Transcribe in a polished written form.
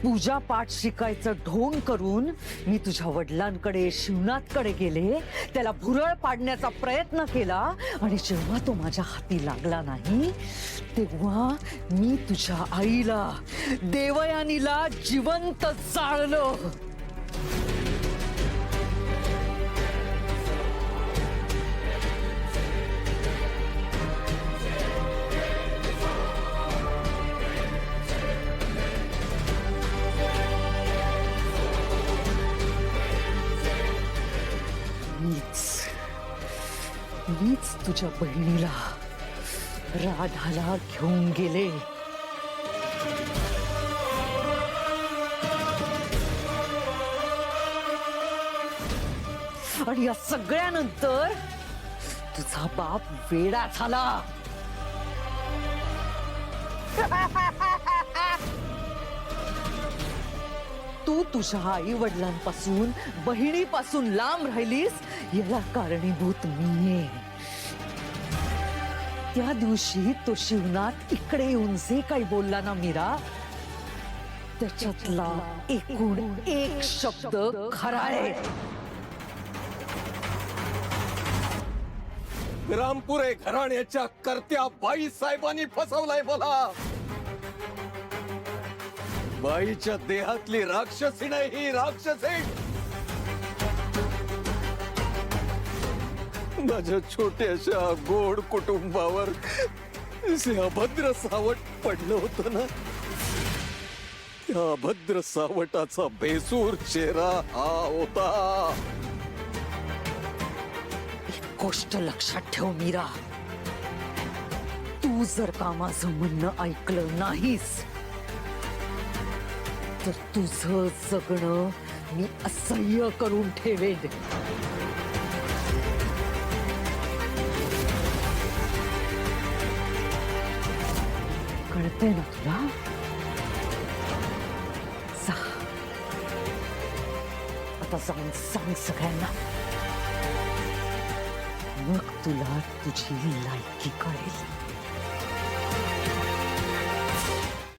पूजा पाठ शिकायचं ढोंग करून मी तुझ्या वडिलांकडे शिवनाथकडे गेले, त्याला भुरळ पाडण्याचा प्रयत्न केला आणि जेव्हा तो माझ्या हाती लागला नाही तेव्हा मी तुझ्या आईला देवयानीला जिवंत जाळलं. मीच तुझ्या बहिणीला राधाला घेऊन गेले. आणि या सगळ्यानंतर तुझा बाप वेडा झाला. तू तुझ्या आई वडिलांपासून बहिणीपासून लांब राहिलीस याला कारणीभूत मीये. त्या दिवशी तो शिवनाथ इकडे येऊन जे काही बोलला ना मीरा, त्याच्यातला एकूण एक शब्द खरा आहे. रामपुरे घराण्याच्या कर्त्या बाई साहेबांनी फसवलाय मला. बाईच्या देहातली राक्षसी नाही, ही राक्षसी. माझ्या छोट्याशा गोड कुटुंबावर जे अभद्र सावट पडलं होतं ना, त्या अभद्र सावटाचा बेसूर चेहरा हा होता. एक गोष्ट लक्षात ठेव मीरा, तू जर का माझं म्हणणं ऐकलं नाहीस तर तुझं जगणं मी असह्य करून ठेवेन. कळतंय ना तुला? जा आता जाऊन सांग सगळ्यांना, मग तुला तुझी लायकी कळेल.